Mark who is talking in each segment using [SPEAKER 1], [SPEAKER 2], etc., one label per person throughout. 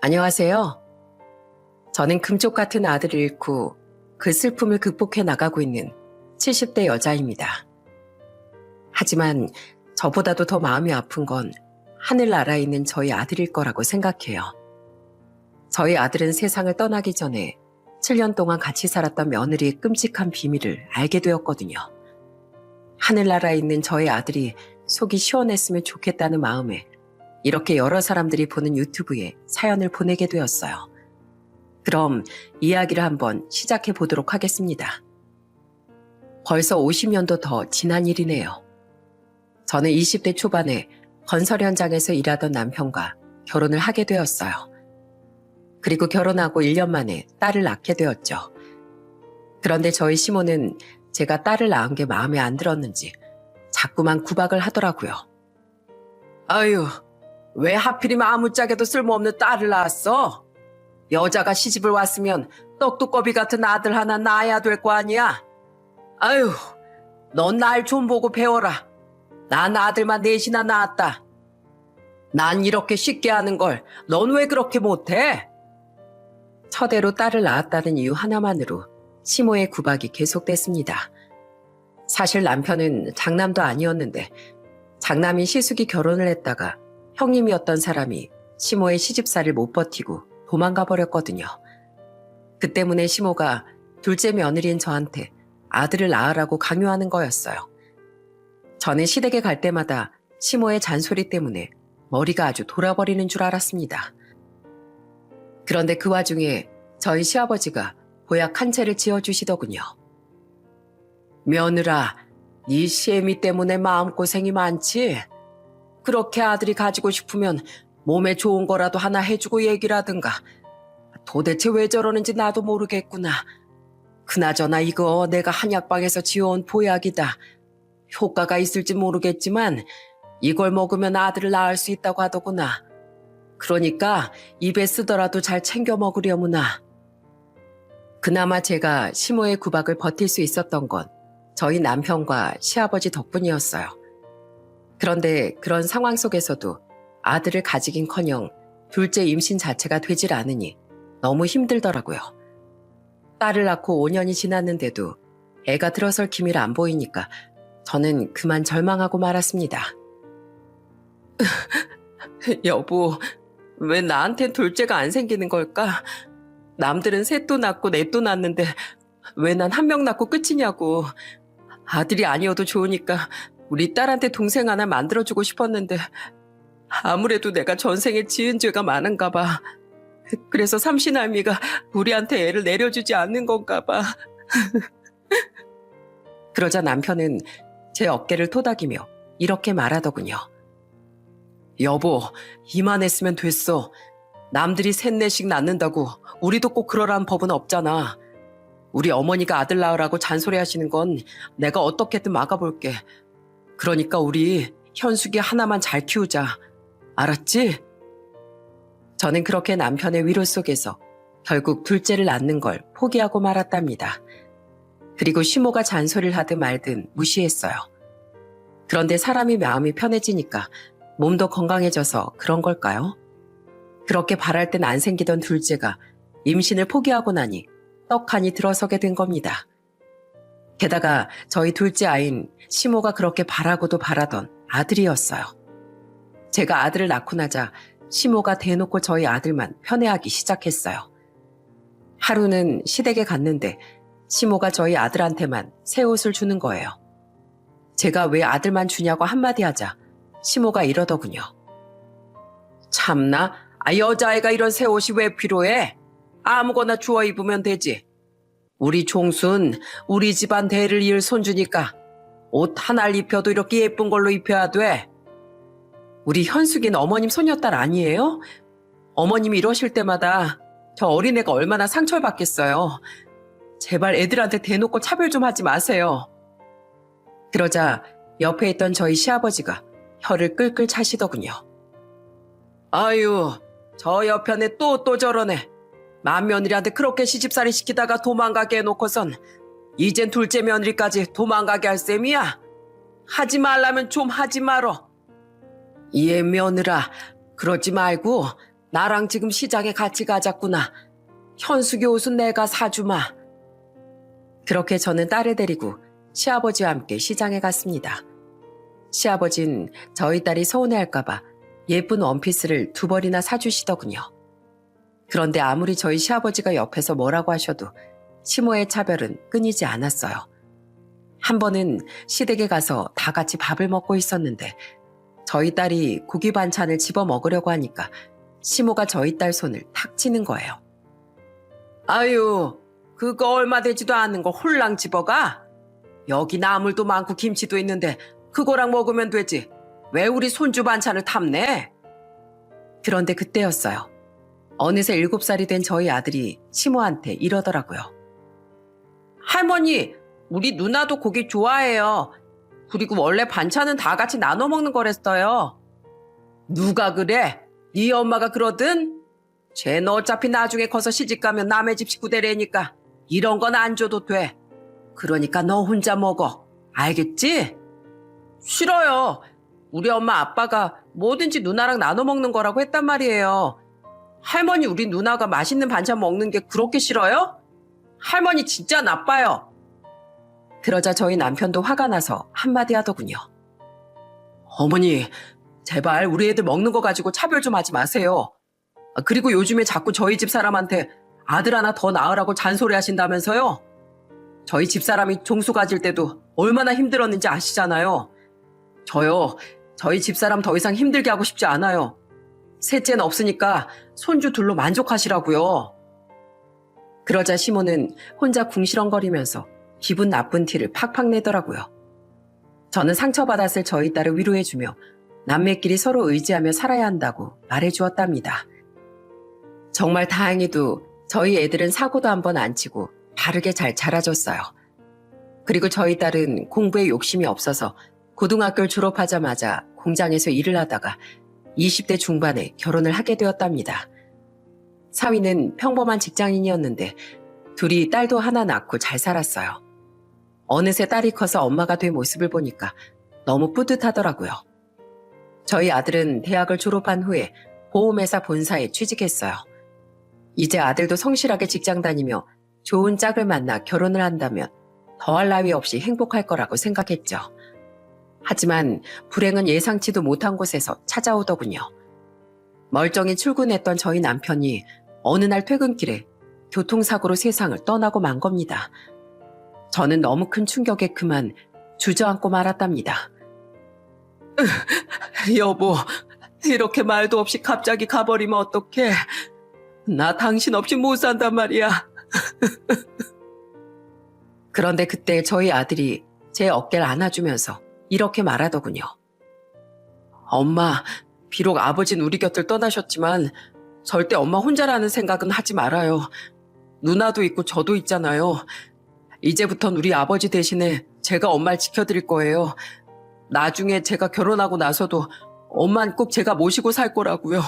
[SPEAKER 1] 안녕하세요. 저는 금쪽 같은 아들을 잃고 그 슬픔을 극복해 나가고 있는 70대 여자입니다. 하지만 저보다도 더 마음이 아픈 건 하늘나라에 있는 저희 아들일 거라고 생각해요. 저희 아들은 세상을 떠나기 전에 7년 동안 같이 살았던 며느리의 끔찍한 비밀을 알게 되었거든요. 하늘나라에 있는 저희 아들이 속이 시원했으면 좋겠다는 마음에 이렇게 여러 사람들이 보는 유튜브에 사연을 보내게 되었어요. 그럼 이야기를 한번 시작해 보도록 하겠습니다. 벌써 50년도 더 지난 일이네요. 저는 20대 초반에 건설 현장에서 일하던 남편과 결혼을 하게 되었어요. 그리고 결혼하고 1년 만에 딸을 낳게 되었죠. 그런데 저희 시모는 제가 딸을 낳은 게 마음에 안 들었는지 자꾸만 구박을 하더라고요. 아유, 왜 하필이면 아무짝에도 쓸모없는 딸을 낳았어? 여자가 시집을 왔으면 떡두꺼비 같은 아들 하나 낳아야 될 거 아니야? 아유, 넌 날 좀 보고 배워라. 난 아들만 넷이나 낳았다. 난 이렇게 쉽게 하는 걸 넌 왜 그렇게 못해? 처대로 딸을 낳았다는 이유 하나만으로 시모의 구박이 계속됐습니다. 사실 남편은 장남도 아니었는데 장남인 시숙이 결혼을 했다가 형님이었던 사람이 시모의 시집살이를 못 버티고 도망가 버렸거든요. 그 때문에 시모가 둘째 며느리인 저한테 아들을 낳으라고 강요하는 거였어요. 저는 시댁에 갈 때마다 시모의 잔소리 때문에 머리가 아주 돌아버리는 줄 알았습니다. 그런데 그 와중에 저희 시아버지가 보약 한 채를 지어주시더군요. 며느라, 네 시애미 때문에 마음고생이 많지? 그렇게 아들이 가지고 싶으면 몸에 좋은 거라도 하나 해주고 얘기를 하든가. 도대체 왜 저러는지 나도 모르겠구나. 그나저나 이거 내가 한약방에서 지어온 보약이다. 효과가 있을지 모르겠지만 이걸 먹으면 아들을 낳을 수 있다고 하더구나. 그러니까 입에 쓰더라도 잘 챙겨 먹으려무나. 그나마 제가 시모의 구박을 버틸 수 있었던 건 저희 남편과 시아버지 덕분이었어요. 그런데 그런 상황 속에서도 아들을 가지긴커녕 둘째 임신 자체가 되질 않으니 너무 힘들더라고요. 딸을 낳고 5년이 지났는데도 애가 들어설 기미를 안 보이니까 저는 그만 절망하고 말았습니다. 여보, 왜 나한텐 둘째가 안 생기는 걸까? 남들은 셋도 낳고 넷도 낳는데 왜 난 한 명 낳고 끝이냐고. 아들이 아니어도 좋으니까 우리 딸한테 동생 하나 만들어주고 싶었는데 아무래도 내가 전생에 지은 죄가 많은가 봐. 그래서 삼신할미가 우리한테 애를 내려주지 않는 건가 봐. 그러자 남편은 제 어깨를 토닥이며 이렇게 말하더군요. 여보, 이만했으면 됐어. 남들이 셋넷씩 낳는다고 우리도 꼭 그러라는 법은 없잖아. 우리 어머니가 아들 낳으라고 잔소리 하시는 건 내가 어떻게든 막아볼게. 그러니까 우리 현숙이 하나만 잘 키우자. 알았지? 저는 그렇게 남편의 위로 속에서 결국 둘째를 낳는 걸 포기하고 말았답니다. 그리고 시모가 잔소리를 하든 말든 무시했어요. 그런데 사람이 마음이 편해지니까 몸도 건강해져서 그런 걸까요? 그렇게 바랄 땐 안 생기던 둘째가 임신을 포기하고 나니 떡하니 들어서게 된 겁니다. 게다가 저희 둘째 아이는 시모가 그렇게 바라고도 바라던 아들이었어요. 제가 아들을 낳고 나자 시모가 대놓고 저희 아들만 편애하기 시작했어요. 하루는 시댁에 갔는데 시모가 저희 아들한테만 새 옷을 주는 거예요. 제가 왜 아들만 주냐고 한마디 하자 시모가 이러더군요. 참나, 여자애가 이런 새 옷이 왜 필요해? 아무거나 주워 입으면 되지. 우리 종순 우리 집안 대를 이을 손주니까 옷 하나를 입혀도 이렇게 예쁜 걸로 입혀야 돼. 우리 현숙이는 어머님 손녀딸 아니에요? 어머님이 이러실 때마다 저 어린애가 얼마나 상처를 받겠어요. 제발 애들한테 대놓고 차별 좀 하지 마세요. 그러자 옆에 있던 저희 시아버지가 혀를 끌끌 차시더군요. 아유, 저 옆편에 또 저러네. 맏며느리한테 그렇게 시집살이 시키다가 도망가게 해놓고선 이젠 둘째 며느리까지 도망가게 할 셈이야? 하지 말라면 좀 하지 말어. 얘 며느라, 그러지 말고 나랑 지금 시장에 같이 가자꾸나. 현숙이 옷은 내가 사주마. 그렇게 저는 딸을 데리고 시아버지와 함께 시장에 갔습니다. 시아버진 저희 딸이 서운해할까봐 예쁜 원피스를 2벌이나 사주시더군요. 그런데 아무리 저희 시아버지가 옆에서 뭐라고 하셔도 시모의 차별은 끊이지 않았어요. 한 번은 시댁에 가서 다 같이 밥을 먹고 있었는데 저희 딸이 고기 반찬을 집어 먹으려고 하니까 시모가 저희 딸 손을 탁 치는 거예요. 아유, 그거 얼마 되지도 않는 거 홀랑 집어가? 여기 나물도 많고 김치도 있는데 그거랑 먹으면 되지. 왜 우리 손주 반찬을 탐내? 그런데 그때였어요. 어느새 7살이 된 저희 아들이 시모한테 이러더라고요. 할머니, 우리 누나도 고기 좋아해요. 그리고 원래 반찬은 다 같이 나눠 먹는 거랬어요. 누가 그래? 네 엄마가 그러든? 쟤는 어차피 나중에 커서 시집가면 남의 집 식구 되래니까 이런 건 안 줘도 돼. 그러니까 너 혼자 먹어. 알겠지? 싫어요. 우리 엄마 아빠가 뭐든지 누나랑 나눠 먹는 거라고 했단 말이에요. 할머니, 우리 누나가 맛있는 반찬 먹는 게 그렇게 싫어요? 할머니 진짜 나빠요. 그러자 저희 남편도 화가 나서 한마디 하더군요. 어머니, 제발 우리 애들 먹는 거 가지고 차별 좀 하지 마세요. 그리고 요즘에 자꾸 저희 집 사람한테 아들 하나 더 낳으라고 잔소리 하신다면서요? 저희 집사람이 종수 가질 때도 얼마나 힘들었는지 아시잖아요. 저희 집사람 더 이상 힘들게 하고 싶지 않아요. 셋째는 없으니까 손주 둘로 만족하시라고요. 그러자 시모는 혼자 궁시렁거리면서 기분 나쁜 티를 팍팍 내더라고요. 저는 상처받았을 저희 딸을 위로해주며 남매끼리 서로 의지하며 살아야 한다고 말해주었답니다. 정말 다행히도 저희 애들은 사고도 한번 안 치고 바르게 잘 자라줬어요. 그리고 저희 딸은 공부에 욕심이 없어서 고등학교를 졸업하자마자 공장에서 일을 하다가 20대 중반에 결혼을 하게 되었답니다. 사위는 평범한 직장인이었는데 둘이 딸도 하나 낳고 잘 살았어요. 어느새 딸이 커서 엄마가 된 모습을 보니까 너무 뿌듯하더라고요. 저희 아들은 대학을 졸업한 후에 보험회사 본사에 취직했어요. 이제 아들도 성실하게 직장 다니며 좋은 짝을 만나 결혼을 한다면 더할 나위 없이 행복할 거라고 생각했죠. 하지만 불행은 예상치도 못한 곳에서 찾아오더군요. 멀쩡히 출근했던 저희 남편이 어느 날 퇴근길에 교통사고로 세상을 떠나고 만 겁니다. 저는 너무 큰 충격에 그만 주저앉고 말았답니다. 여보, 이렇게 말도 없이 갑자기 가버리면 어떡해. 나 당신 없이 못 산단 말이야. 그런데 그때 저희 아들이 제 어깨를 안아주면서 이렇게 말하더군요. 엄마, 비록 아버지는 우리 곁을 떠나셨지만 절대 엄마 혼자라는 생각은 하지 말아요. 누나도 있고 저도 있잖아요. 이제부턴 우리 아버지 대신에 제가 엄마를 지켜드릴 거예요. 나중에 제가 결혼하고 나서도 엄마는 꼭 제가 모시고 살 거라고요.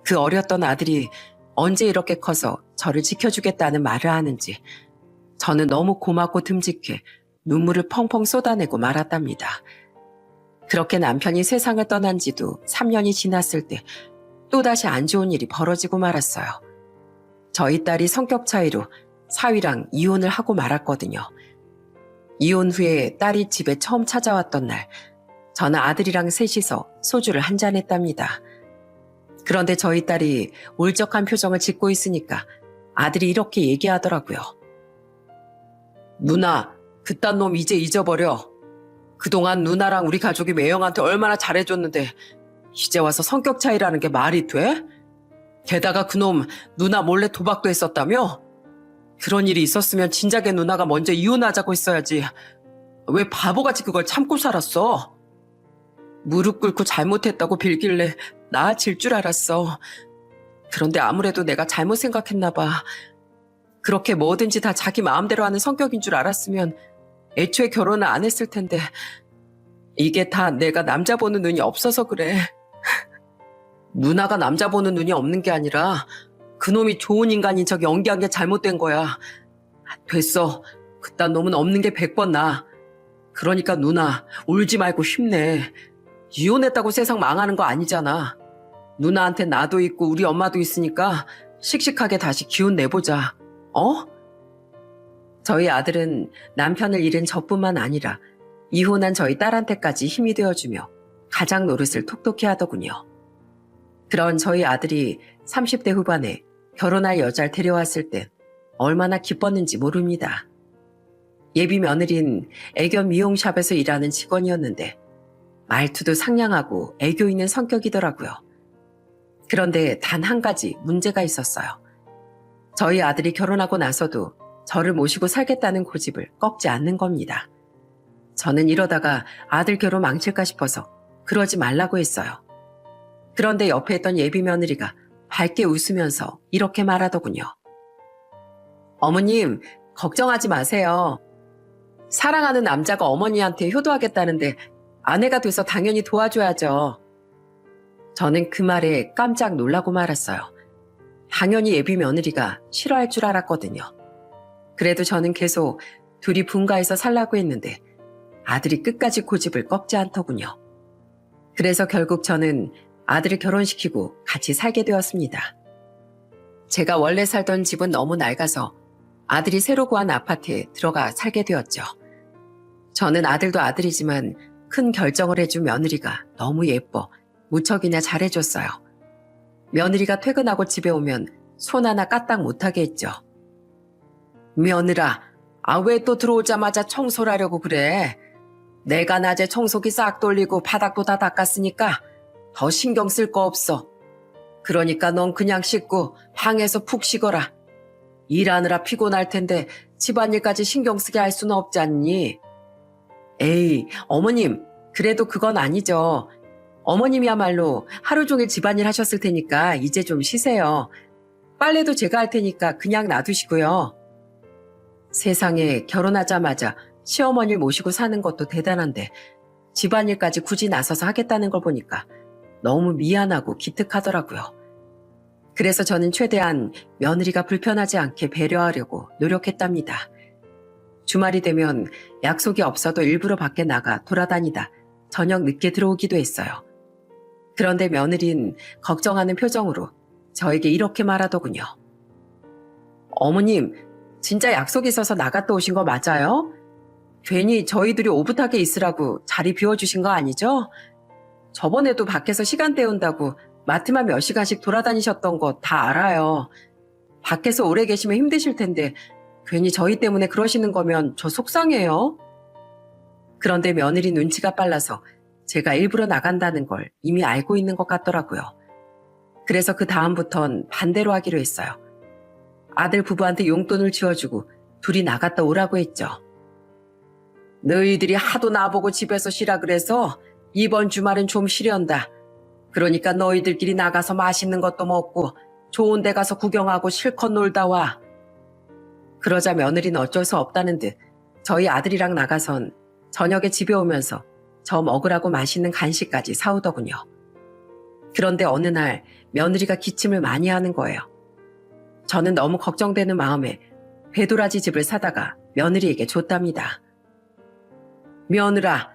[SPEAKER 1] 그 어렸던 아들이 언제 이렇게 커서 저를 지켜주겠다는 말을 하는지 저는 너무 고맙고 듬직해 눈물을 펑펑 쏟아내고 말았답니다. 그렇게 남편이 세상을 떠난 지도 3년이 지났을 때 또다시 안 좋은 일이 벌어지고 말았어요. 저희 딸이 성격 차이로 사위랑 이혼을 하고 말았거든요. 이혼 후에 딸이 집에 처음 찾아왔던 날, 저는 아들이랑 셋이서 소주를 한잔 했답니다. 그런데 저희 딸이 울적한 표정을 짓고 있으니까 아들이 이렇게 얘기하더라고요. 누나, 그딴 놈 이제 잊어버려. 그동안 누나랑 우리 가족이 매형한테 얼마나 잘해줬는데 이제 와서 성격 차이라는 게 말이 돼? 게다가 그놈 누나 몰래 도박도 했었다며? 그런 일이 있었으면 진작에 누나가 먼저 이혼하자고 했어야지. 왜 바보같이 그걸 참고 살았어? 무릎 꿇고 잘못했다고 빌길래 나아질 줄 알았어. 그런데 아무래도 내가 잘못 생각했나 봐. 그렇게 뭐든지 다 자기 마음대로 하는 성격인 줄 알았으면 애초에 결혼을 안 했을 텐데 이게 다 내가 남자 보는 눈이 없어서 그래. 누나가 남자 보는 눈이 없는 게 아니라 그놈이 좋은 인간인 척 연기한 게 잘못된 거야. 됐어. 그딴 놈은 없는 게 100번 나아. 그러니까 누나 울지 말고 힘내. 이혼했다고 세상 망하는 거 아니잖아. 누나한테 나도 있고 우리 엄마도 있으니까 씩씩하게 다시 기운 내보자. 어? 저희 아들은 남편을 잃은 저뿐만 아니라 이혼한 저희 딸한테까지 힘이 되어주며 가장 노릇을 톡톡히 하더군요. 그런 저희 아들이 30대 후반에 결혼할 여자를 데려왔을 땐 얼마나 기뻤는지 모릅니다. 예비 며느린 애견 미용샵에서 일하는 직원이었는데 말투도 상냥하고 애교 있는 성격이더라고요. 그런데 단 한 가지 문제가 있었어요. 저희 아들이 결혼하고 나서도 저를 모시고 살겠다는 고집을 꺾지 않는 겁니다. 저는 이러다가 아들 결혼 망칠까 싶어서 그러지 말라고 했어요. 그런데 옆에 있던 예비 며느리가 밝게 웃으면서 이렇게 말하더군요. 어머님, 걱정하지 마세요. 사랑하는 남자가 어머니한테 효도하겠다는데 아내가 돼서 당연히 도와줘야죠. 저는 그 말에 깜짝 놀라고 말았어요. 당연히 예비 며느리가 싫어할 줄 알았거든요. 그래도 저는 계속 둘이 분가해서 살라고 했는데 아들이 끝까지 고집을 꺾지 않더군요. 그래서 결국 저는 아들을 결혼시키고 같이 살게 되었습니다. 제가 원래 살던 집은 너무 낡아서 아들이 새로 구한 아파트에 들어가 살게 되었죠. 저는 아들도 아들이지만 큰 결정을 해준 며느리가 너무 예뻐 무척이나 잘해줬어요. 며느리가 퇴근하고 집에 오면 손 하나 까딱 못하게 했죠. 며느라, 왜 또 들어오자마자 청소를 하려고 그래? 내가 낮에 청소기 싹 돌리고 바닥도 다 닦았으니까 더 신경 쓸 거 없어. 그러니까 넌 그냥 씻고 방에서 푹 쉬거라. 일하느라 피곤할 텐데 집안일까지 신경 쓰게 할 수는 없지 않니? 에이, 어머님, 그래도 그건 아니죠. 어머님이야말로 하루 종일 집안일 하셨을 테니까 이제 좀 쉬세요. 빨래도 제가 할 테니까 그냥 놔두시고요. 세상에 결혼하자마자 시어머니를 모시고 사는 것도 대단한데 집안일까지 굳이 나서서 하겠다는 걸 보니까 너무 미안하고 기특하더라고요. 그래서 저는 최대한 며느리가 불편하지 않게 배려하려고 노력했답니다. 주말이 되면 약속이 없어도 일부러 밖에 나가 돌아다니다 저녁 늦게 들어오기도 했어요. 그런데 며느린 걱정하는 표정으로 저에게 이렇게 말하더군요. 어머님, 진짜 약속이 있어서 나갔다 오신 거 맞아요? 괜히 저희들이 오붓하게 있으라고 자리 비워주신 거 아니죠? 저번에도 밖에서 시간 때운다고 마트만 몇 시간씩 돌아다니셨던 거 다 알아요. 밖에서 오래 계시면 힘드실 텐데 괜히 저희 때문에 그러시는 거면 저 속상해요. 그런데 며느리 눈치가 빨라서 제가 일부러 나간다는 걸 이미 알고 있는 것 같더라고요. 그래서 그 다음부턴 반대로 하기로 했어요. 아들 부부한테 용돈을 지어주고 둘이 나갔다 오라고 했죠. 너희들이 하도 나보고 집에서 쉬라 그래서 이번 주말은 좀 쉬련다. 그러니까 너희들끼리 나가서 맛있는 것도 먹고 좋은 데 가서 구경하고 실컷 놀다 와. 그러자 며느리는 어쩔 수 없다는 듯 저희 아들이랑 나가선 저녁에 집에 오면서 저 먹으라고 맛있는 간식까지 사오더군요. 그런데 어느 날 며느리가 기침을 많이 하는 거예요. 저는 너무 걱정되는 마음에 배도라지 즙을 사다가 며느리에게 줬답니다. 며느라,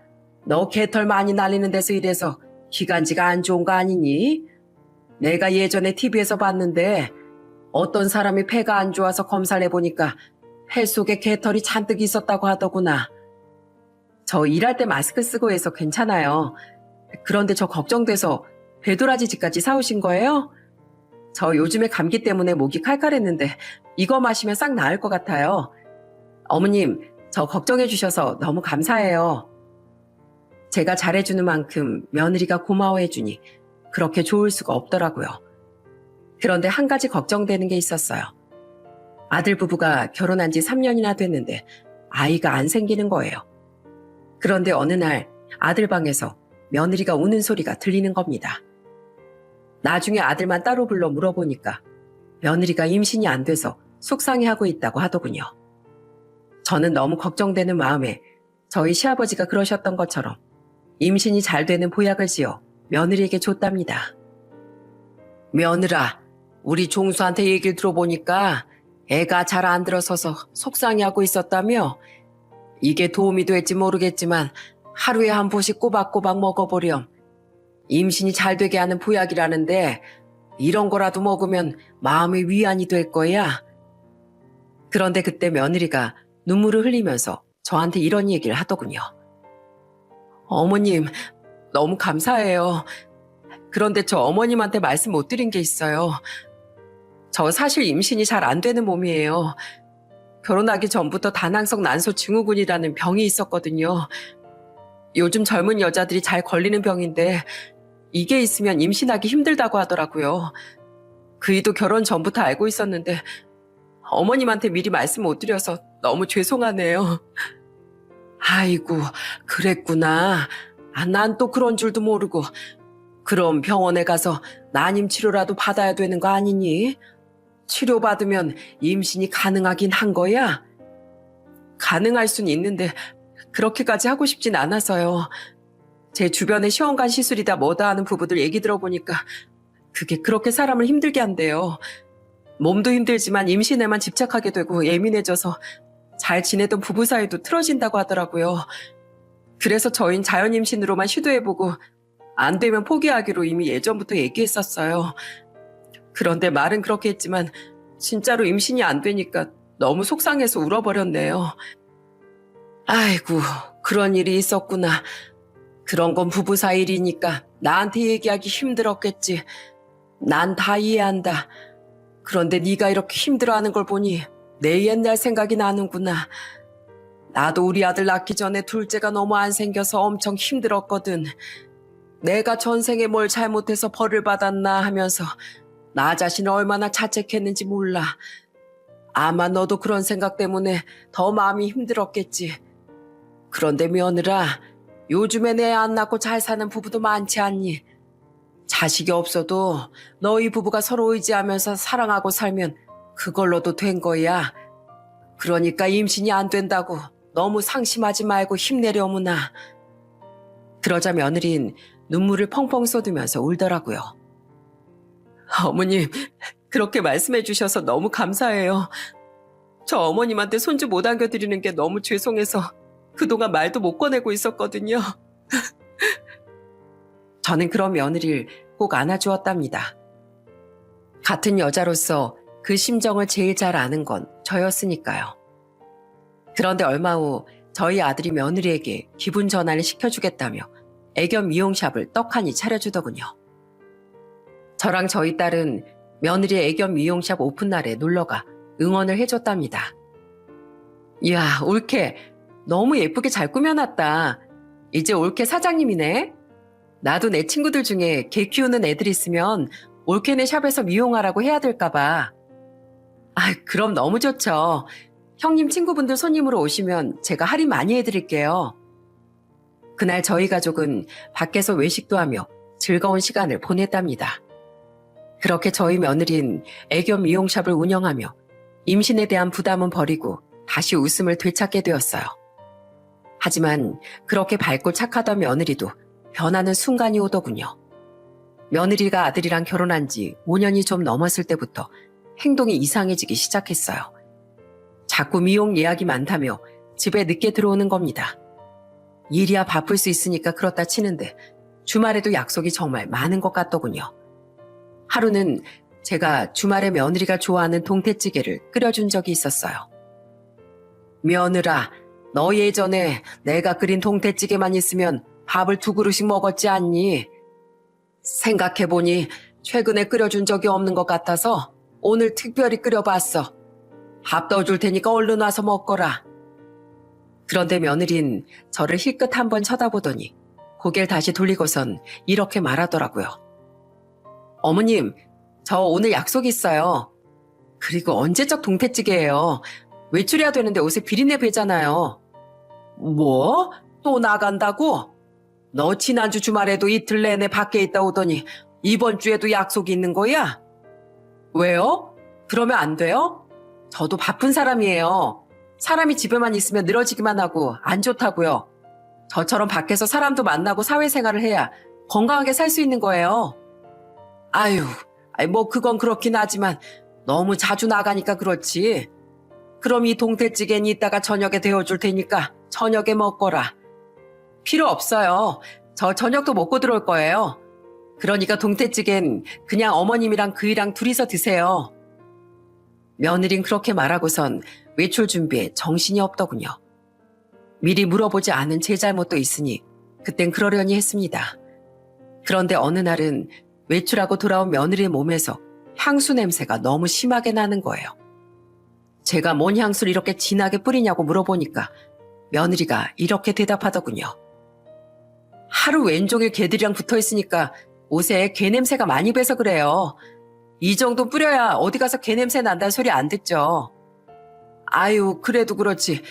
[SPEAKER 1] 너 개털 많이 날리는 데서 일해서 기관지가 안 좋은 거 아니니? 내가 예전에 TV에서 봤는데 어떤 사람이 폐가 안 좋아서 검사를 해보니까 폐 속에 개털이 잔뜩 있었다고 하더구나. 저 일할 때 마스크 쓰고 해서 괜찮아요. 그런데 저 걱정돼서 배도라지즙까지 사오신 거예요? 저 요즘에 감기 때문에 목이 칼칼했는데 이거 마시면 싹 나을 것 같아요. 어머님, 저 걱정해 주셔서 너무 감사해요. 제가 잘해주는 만큼 며느리가 고마워해 주니 그렇게 좋을 수가 없더라고요. 그런데 한 가지 걱정되는 게 있었어요. 아들 부부가 결혼한 지 3년이나 됐는데 아이가 안 생기는 거예요. 그런데 어느 날 아들 방에서 며느리가 우는 소리가 들리는 겁니다. 나중에 아들만 따로 불러 물어보니까 며느리가 임신이 안 돼서 속상해하고 있다고 하더군요. 저는 너무 걱정되는 마음에 저희 시아버지가 그러셨던 것처럼 임신이 잘 되는 보약을 지어 며느리에게 줬답니다. 며느라, 우리 종수한테 얘기를 들어보니까 애가 잘 안 들어서서 속상해하고 있었다며? 이게 도움이 될지 모르겠지만 하루에 한 포씩 꼬박꼬박 먹어보렴. 임신이 잘 되게 하는 보약이라는데 이런 거라도 먹으면 마음의 위안이 될 거야. 그런데 그때 며느리가 눈물을 흘리면서 저한테 이런 얘기를 하더군요. 어머님, 너무 감사해요. 그런데 저 어머님한테 말씀 못 드린 게 있어요. 저 사실 임신이 잘 안 되는 몸이에요. 결혼하기 전부터 다낭성 난소 증후군이라는 병이 있었거든요. 요즘 젊은 여자들이 잘 걸리는 병인데 이게 있으면 임신하기 힘들다고 하더라고요. 그 이도 결혼 전부터 알고 있었는데 어머님한테 미리 말씀 못 드려서 너무 죄송하네요. 아이고, 그랬구나. 난 또 그런 줄도 모르고. 그럼 병원에 가서 난임 치료라도 받아야 되는 거 아니니? 치료받으면 임신이 가능하긴 한 거야? 가능할 순 있는데 그렇게까지 하고 싶진 않아서요. 제 주변에 시험관 시술이다 뭐다 하는 부부들 얘기 들어보니까 그게 그렇게 사람을 힘들게 한대요. 몸도 힘들지만 임신에만 집착하게 되고 예민해져서 잘 지내던 부부 사이도 틀어진다고 하더라고요. 그래서 저흰 자연 임신으로만 시도해보고 안 되면 포기하기로 이미 예전부터 얘기했었어요. 그런데 말은 그렇게 했지만 진짜로 임신이 안 되니까 너무 속상해서 울어버렸네요. 아이고, 그런 일이 있었구나. 그런 건 부부 사이 일이니까 나한테 얘기하기 힘들었겠지. 난 다 이해한다. 그런데 네가 이렇게 힘들어하는 걸 보니 내 옛날 생각이 나는구나. 나도 우리 아들 낳기 전에 둘째가 너무 안 생겨서 엄청 힘들었거든. 내가 전생에 뭘 잘못해서 벌을 받았나 하면서 나 자신을 얼마나 자책했는지 몰라. 아마 너도 그런 생각 때문에 더 마음이 힘들었겠지. 그런데 며느라, 요즘엔 애 안 낳고 잘 사는 부부도 많지 않니? 자식이 없어도 너희 부부가 서로 의지하면서 사랑하고 살면 그걸로도 된 거야. 그러니까 임신이 안 된다고 너무 상심하지 말고 힘내려무나. 그러자 며느린 눈물을 펑펑 쏟으면서 울더라고요. 어머님, 그렇게 말씀해 주셔서 너무 감사해요. 저 어머님한테 손주 못 안겨드리는 게 너무 죄송해서 그동안 말도 못 꺼내고 있었거든요. 저는 그런 며느리를 꼭 안아주었답니다. 같은 여자로서 그 심정을 제일 잘 아는 건 저였으니까요. 그런데 얼마 후 저희 아들이 며느리에게 기분 전환을 시켜주겠다며 애견 미용샵을 떡하니 차려주더군요. 저랑 저희 딸은 며느리의 애견 미용샵 오픈날에 놀러가 응원을 해줬답니다. 이야, 올케 너무 예쁘게 잘 꾸며놨다. 이제 올케 사장님이네. 나도 내 친구들 중에 개 키우는 애들 있으면 올케네 샵에서 미용하라고 해야 될까 봐. 그럼 너무 좋죠. 형님 친구분들 손님으로 오시면 제가 할인 많이 해드릴게요. 그날 저희 가족은 밖에서 외식도 하며 즐거운 시간을 보냈답니다. 그렇게 저희 며느린 애견 미용샵을 운영하며 임신에 대한 부담은 버리고 다시 웃음을 되찾게 되었어요. 하지만 그렇게 밝고 착하던 며느리도 변하는 순간이 오더군요. 며느리가 아들이랑 결혼한 지 5년이 좀 넘었을 때부터 행동이 이상해지기 시작했어요. 자꾸 미용 예약이 많다며 집에 늦게 들어오는 겁니다. 일이야 바쁠 수 있으니까 그렇다 치는데 주말에도 약속이 정말 많은 것 같더군요. 하루는 제가 주말에 며느리가 좋아하는 동태찌개를 끓여준 적이 있었어요. 며느라, 너 예전에 내가 끓인 동태찌개만 있으면 밥을 2그릇씩 먹었지 않니? 생각해보니 최근에 끓여준 적이 없는 것 같아서 오늘 특별히 끓여봤어. 밥 떠줄 테니까 얼른 와서 먹거라. 그런데 며느린 저를 힐끗 한번 쳐다보더니 고개를 다시 돌리고선 이렇게 말하더라고요. 어머님, 저 오늘 약속 있어요. 그리고 언제적 동태찌개예요. 외출해야 되는데 옷에 비린내 배잖아요. 뭐? 또 나간다고? 너 지난주 주말에도 이틀 내내 밖에 있다 오더니 이번 주에도 약속이 있는 거야? 왜요? 그러면 안 돼요? 저도 바쁜 사람이에요. 사람이 집에만 있으면 늘어지기만 하고 안 좋다고요. 저처럼 밖에서 사람도 만나고 사회생활을 해야 건강하게 살 수 있는 거예요. 뭐 그건 그렇긴 하지만 너무 자주 나가니까 그렇지. 그럼 이 동태찌개는 이따가 저녁에 데워줄 테니까 저녁에 먹거라. 필요 없어요. 저 저녁도 먹고 들어올 거예요. 그러니까 동태찌개는 그냥 어머님이랑 그이랑 둘이서 드세요. 며느린 그렇게 말하고선 외출 준비에 정신이 없더군요. 미리 물어보지 않은 제 잘못도 있으니 그땐 그러려니 했습니다. 그런데 어느 날은 외출하고 돌아온 며느리의 몸에서 향수 냄새가 너무 심하게 나는 거예요. 제가 뭔 향수를 이렇게 진하게 뿌리냐고 물어보니까 며느리가 이렇게 대답하더군요. 하루 왼종일 개들이랑 붙어있으니까 옷에 개 냄새가 많이 배서 그래요. 이 정도 뿌려야 어디 가서 개 냄새 난다는 소리 안 듣죠. 아유, 그래도 그렇지.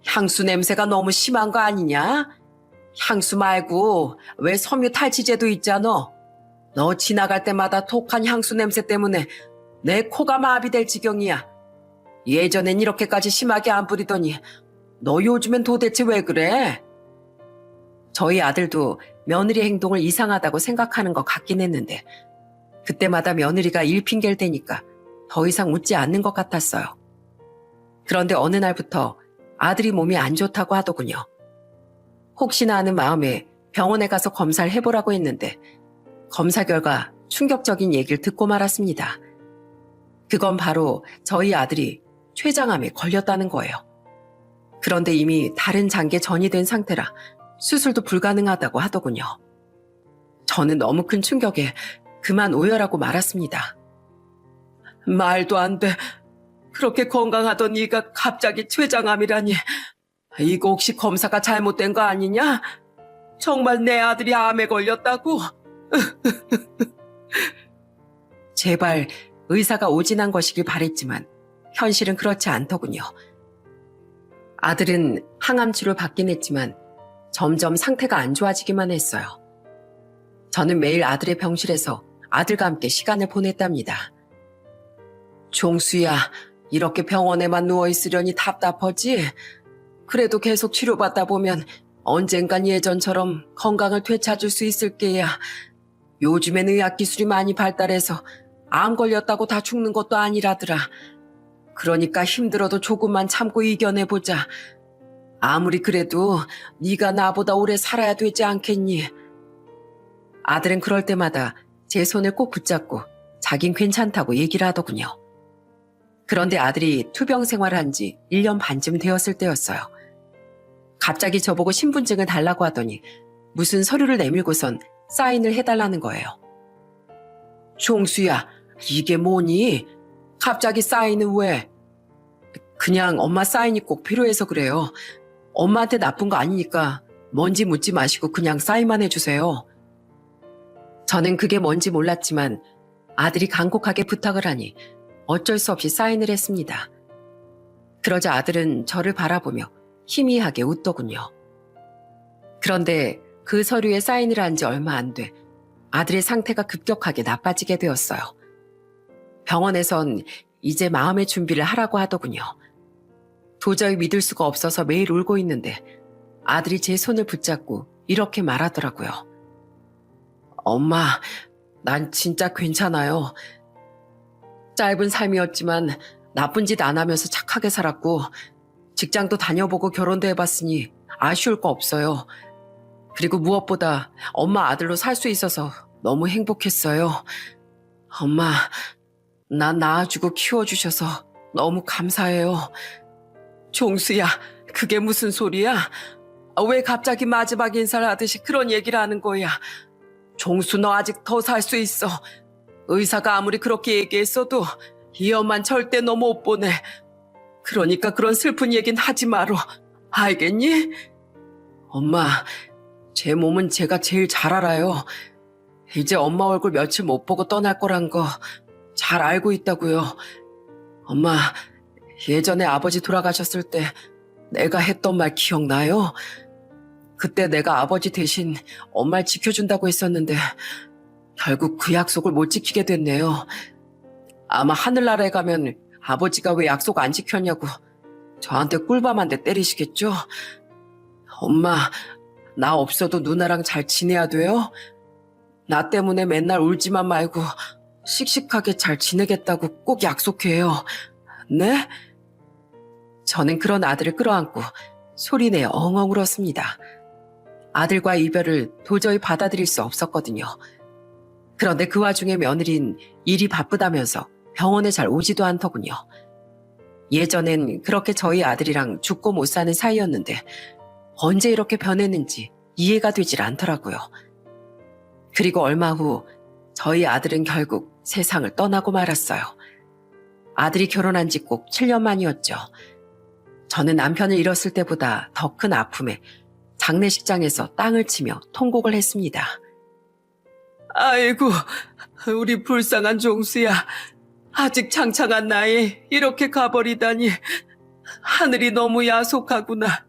[SPEAKER 1] 향수 냄새가 너무 심한 거 아니냐? 향수 말고 왜 섬유 탈취제도 있잖아. 너 지나갈 때마다 독한 향수 냄새 때문에 내 코가 마비될 지경이야. 예전엔 이렇게까지 심하게 안 뿌리더니 너 요즘엔 도대체 왜 그래? 저희 아들도 며느리 행동을 이상하다고 생각하는 것 같긴 했는데 그때마다 며느리가 일 핑계를 대니까 더 이상 묻지 않는 것 같았어요. 그런데 어느 날부터 아들이 몸이 안 좋다고 하더군요. 혹시나 하는 마음에 병원에 가서 검사를 해보라고 했는데 검사 결과 충격적인 얘기를 듣고 말았습니다. 그건 바로 저희 아들이 췌장암에 걸렸다는 거예요. 그런데 이미 다른 장기에 전이 된 상태라 수술도 불가능하다고 하더군요. 저는 너무 큰 충격에 그만 오열하고 말았습니다. 말도 안 돼. 그렇게 건강하던 네가 갑자기 췌장암이라니. 이거 혹시 검사가 잘못된 거 아니냐? 정말 내 아들이 암에 걸렸다고? 제발 의사가 오진한 것이길 바랬지만 현실은 그렇지 않더군요. 아들은 항암 치료를 받긴 했지만 점점 상태가 안 좋아지기만 했어요. 저는 매일 아들의 병실에서 아들과 함께 시간을 보냈답니다. 종수야, 이렇게 병원에만 누워있으려니 답답하지? 그래도 계속 치료받다 보면 언젠간 예전처럼 건강을 되찾을 수 있을 게야. 요즘엔 의학기술이 많이 발달해서 암 걸렸다고 다 죽는 것도 아니라더라. 그러니까 힘들어도 조금만 참고 이겨내보자. 아무리 그래도 네가 나보다 오래 살아야 되지 않겠니? 아들은 그럴 때마다 제 손을 꼭 붙잡고 자긴 괜찮다고 얘기를 하더군요. 그런데 아들이 투병 생활을 한 지 1년 반쯤 되었을 때였어요. 갑자기 저보고 신분증을 달라고 하더니 무슨 서류를 내밀고선 사인을 해달라는 거예요. 종수야, 이게 뭐니? 갑자기 사인은 왜? 그냥 엄마 사인이 꼭 필요해서 그래요. 엄마한테 나쁜 거 아니니까 뭔지 묻지 마시고 그냥 사인만 해주세요. 저는 그게 뭔지 몰랐지만 아들이 간곡하게 부탁을 하니 어쩔 수 없이 사인을 했습니다. 그러자 아들은 저를 바라보며 희미하게 웃더군요. 그런데 그 서류에 사인을 한 지 얼마 안 돼 아들의 상태가 급격하게 나빠지게 되었어요. 병원에선 이제 마음의 준비를 하라고 하더군요. 도저히 믿을 수가 없어서 매일 울고 있는데 아들이 제 손을 붙잡고 이렇게 말하더라고요. 엄마, 난 진짜 괜찮아요. 짧은 삶이었지만 나쁜 짓 안 하면서 착하게 살았고 직장도 다녀보고 결혼도 해봤으니 아쉬울 거 없어요. 그리고 무엇보다 엄마 아들로 살 수 있어서 너무 행복했어요. 엄마, 난 낳아주고 키워주셔서 너무 감사해요. 종수야, 그게 무슨 소리야? 왜 갑자기 마지막 인사를 하듯이 그런 얘기를 하는 거야? 종수, 너 아직 더 살 수 있어. 의사가 아무리 그렇게 얘기했어도 이 엄만 절대 너 못 보내. 그러니까 그런 슬픈 얘긴 하지 마로. 알겠니? 엄마, 제 몸은 제가 제일 잘 알아요. 이제 엄마 얼굴 며칠 못 보고 떠날 거란 거 잘 알고 있다고요. 엄마, 예전에 아버지 돌아가셨을 때 내가 했던 말 기억나요? 그때 내가 아버지 대신 엄마를 지켜준다고 했었는데 결국 그 약속을 못 지키게 됐네요. 아마 하늘나라에 가면 아버지가 왜 약속 안 지켰냐고 저한테 꿀밤 한 대 때리시겠죠? 엄마, 나 없어도 누나랑 잘 지내야 돼요? 나 때문에 맨날 울지만 말고 씩씩하게 잘 지내겠다고 꼭 약속해요. 네? 저는 그런 아들을 끌어안고 소리내어 엉엉 울었습니다. 아들과의 이별을 도저히 받아들일 수 없었거든요. 그런데 그 와중에 며느린 일이 바쁘다면서 병원에 잘 오지도 않더군요. 예전엔 그렇게 저희 아들이랑 죽고 못 사는 사이였는데 언제 이렇게 변했는지 이해가 되질 않더라고요. 그리고 얼마 후 저희 아들은 결국 세상을 떠나고 말았어요. 아들이 결혼한 지 꼭 7년 만이었죠. 저는 남편을 잃었을 때보다 더 큰 아픔에 장례식장에서 땅을 치며 통곡을 했습니다. 아이고, 우리 불쌍한 종수야. 아직 창창한 나이에 이렇게 가버리다니. 하늘이 너무 야속하구나.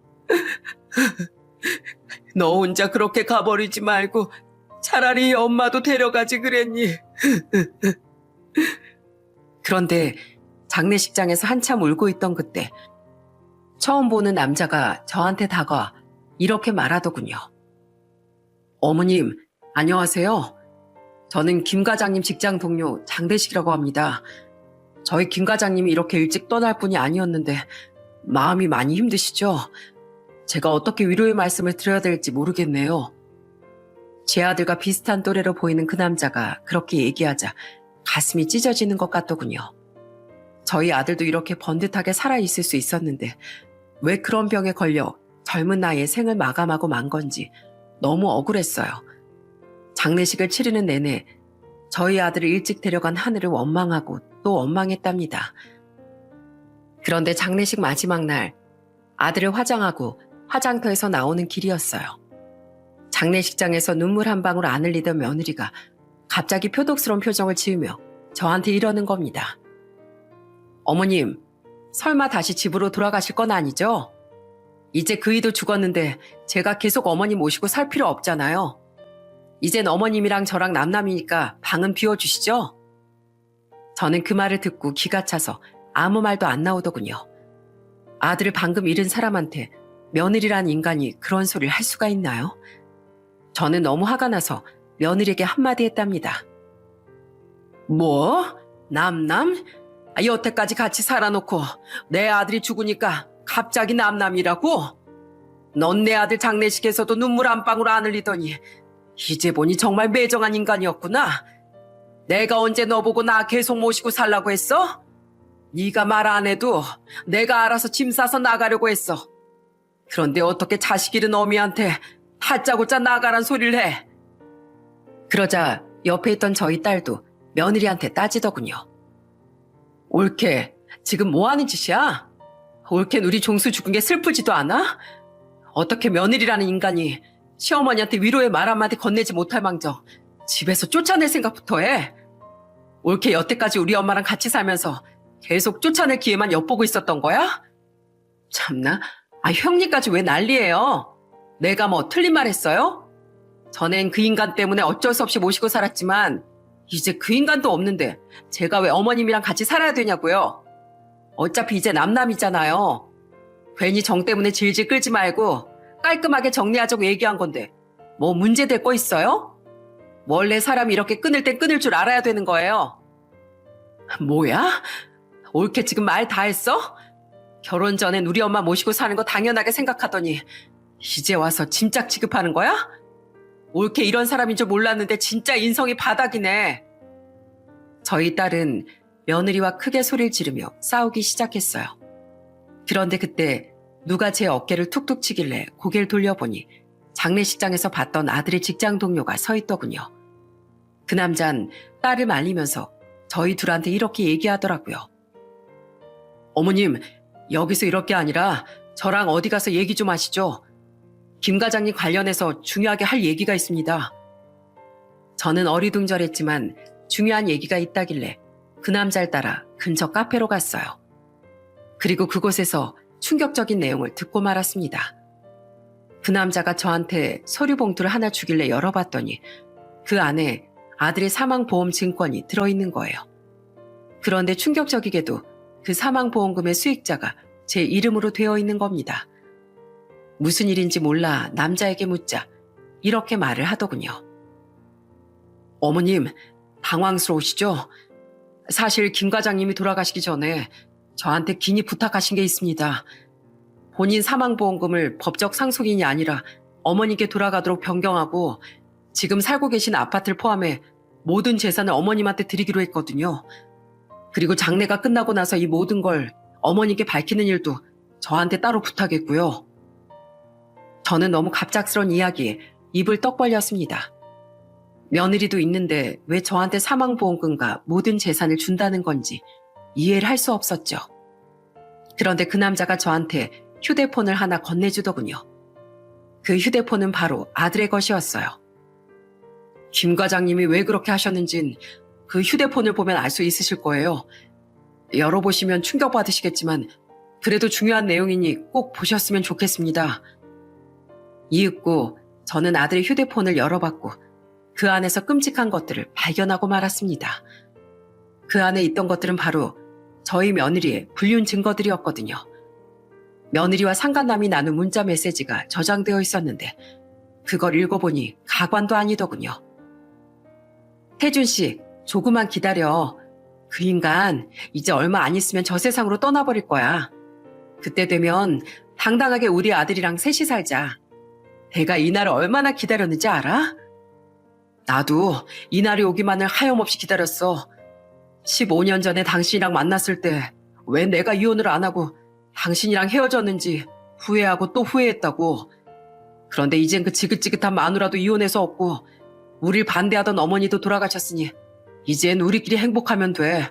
[SPEAKER 1] 너 혼자 그렇게 가버리지 말고 차라리 엄마도 데려가지 그랬니? 그런데 장례식장에서 한참 울고 있던 그때 처음 보는 남자가 저한테 다가와 이렇게 말하더군요. 어머님, 안녕하세요. 저는 김 과장님 직장 동료 장대식이라고 합니다. 저희 김 과장님이 이렇게 일찍 떠날 분이 아니었는데 마음이 많이 힘드시죠? 제가 어떻게 위로의 말씀을 드려야 될지 모르겠네요. 제 아들과 비슷한 또래로 보이는 그 남자가 그렇게 얘기하자 가슴이 찢어지는 것 같더군요. 저희 아들도 이렇게 번듯하게 살아있을 수 있었는데 왜 그런 병에 걸려 젊은 나이에 생을 마감하고 만 건지 너무 억울했어요. 장례식을 치르는 내내 저희 아들을 일찍 데려간 하늘을 원망하고 또 원망했답니다. 그런데 장례식 마지막 날 아들을 화장하고 화장터에서 나오는 길이었어요. 장례식장에서 눈물 한 방울 안 흘리던 며느리가 갑자기 표독스러운 표정을 지으며 저한테 이러는 겁니다. 어머님, 설마 다시 집으로 돌아가실 건 아니죠? 이제 그이도 죽었는데 제가 계속 어머님 모시고 살 필요 없잖아요. 이젠 어머님이랑 저랑 남남이니까 방은 비워주시죠? 저는 그 말을 듣고 기가 차서 아무 말도 안 나오더군요. 아들을 방금 잃은 사람한테 며느리란 인간이 그런 소리를 할 수가 있나요? 저는 너무 화가 나서 며느리에게 한마디 했답니다. 뭐? 남남? 여태까지 같이 살아놓고 내 아들이 죽으니까 갑자기 남남이라고? 넌 내 아들 장례식에서도 눈물 한 방울 안 흘리더니 이제 보니 정말 매정한 인간이었구나. 내가 언제 너보고 나 계속 모시고 살라고 했어? 네가 말 안 해도 내가 알아서 짐 싸서 나가려고 했어. 그런데 어떻게 자식 잃은 어미한테 다짜고짜 나가란 소리를 해? 그러자 옆에 있던 저희 딸도 며느리한테 따지더군요. 올케, 지금 뭐 하는 짓이야? 올케는 우리 종수 죽은 게 슬프지도 않아? 어떻게 며느리라는 인간이 시어머니한테 위로의 말 한마디 건네지 못할 망정 집에서 쫓아낼 생각부터 해. 올케 여태까지 우리 엄마랑 같이 살면서 계속 쫓아낼 기회만 엿보고 있었던 거야? 참나, 형님까지 왜 난리예요? 내가 뭐 틀린 말 했어요? 전엔 그 인간 때문에 어쩔 수 없이 모시고 살았지만 이제 그 인간도 없는데 제가 왜 어머님이랑 같이 살아야 되냐고요? 어차피 이제 남남이잖아요. 괜히 정 때문에 질질 끌지 말고 깔끔하게 정리하자고 얘기한 건데 뭐 문제 될 거 있어요? 원래 사람이 이렇게 끊을 땐 끊을 줄 알아야 되는 거예요. 뭐야? 옳게 지금 말 다 했어? 결혼 전엔 우리 엄마 모시고 사는 거 당연하게 생각하더니 이제 와서 짐짝 취급하는 거야? 옳게 이런 사람인 줄 몰랐는데 진짜 인성이 바닥이네. 저희 딸은 며느리와 크게 소리를 지르며 싸우기 시작했어요. 그런데 그때 누가 제 어깨를 툭툭 치길래 고개를 돌려보니 장례식장에서 봤던 아들의 직장 동료가 서 있더군요. 그 남잔 딸을 말리면서 저희 둘한테 이렇게 얘기하더라고요. 어머님, 여기서 이럴 게 아니라 저랑 어디 가서 얘기 좀 하시죠. 김 과장님 관련해서 중요하게 할 얘기가 있습니다. 저는 어리둥절했지만 중요한 얘기가 있다길래 그 남자를 따라 근처 카페로 갔어요. 그리고 그곳에서 충격적인 내용을 듣고 말았습니다. 그 남자가 저한테 서류 봉투를 하나 주길래 열어봤더니 그 안에 아들의 사망보험 증권이 들어있는 거예요. 그런데 충격적이게도 그 사망보험금의 수익자가 제 이름으로 되어 있는 겁니다. 무슨 일인지 몰라 남자에게 묻자 이렇게 말을 하더군요. 어머님, 당황스러우시죠? 사실 김 과장님이 돌아가시기 전에 저한테 긴히 부탁하신 게 있습니다. 본인 사망보험금을 법적 상속인이 아니라 어머니께 돌아가도록 변경하고 지금 살고 계신 아파트를 포함해 모든 재산을 어머님한테 드리기로 했거든요. 그리고 장례가 끝나고 나서 이 모든 걸 어머니께 밝히는 일도 저한테 따로 부탁했고요. 저는 너무 갑작스러운 이야기에 입을 떡 벌렸습니다. 며느리도 있는데 왜 저한테 사망보험금과 모든 재산을 준다는 건지 이해를 할 수 없었죠. 그런데 그 남자가 저한테 휴대폰을 하나 건네주더군요. 그 휴대폰은 바로 아들의 것이었어요. 김 과장님이 왜 그렇게 하셨는진 그 휴대폰을 보면 알 수 있으실 거예요. 열어보시면 충격받으시겠지만 그래도 중요한 내용이니 꼭 보셨으면 좋겠습니다. 이윽고 저는 아들의 휴대폰을 열어봤고 그 안에서 끔찍한 것들을 발견하고 말았습니다. 그 안에 있던 것들은 바로 저희 며느리의 불륜 증거들이었거든요. 며느리와 상간남이 나눈 문자 메시지가 저장되어 있었는데 그걸 읽어보니 가관도 아니더군요. 태준 씨, 조금만 기다려. 그 인간 이제 얼마 안 있으면 저 세상으로 떠나버릴 거야. 그때 되면 당당하게 우리 아들이랑 셋이 살자. 내가 이날을 얼마나 기다렸는지 알아? 나도 이날이 오기만을 하염없이 기다렸어. 15년 전에 당신이랑 만났을 때 왜 내가 이혼을 안 하고 당신이랑 헤어졌는지 후회하고 또 후회했다고. 그런데 이젠 그 지긋지긋한 마누라도 이혼해서 없고 우릴 반대하던 어머니도 돌아가셨으니 이젠 우리끼리 행복하면 돼.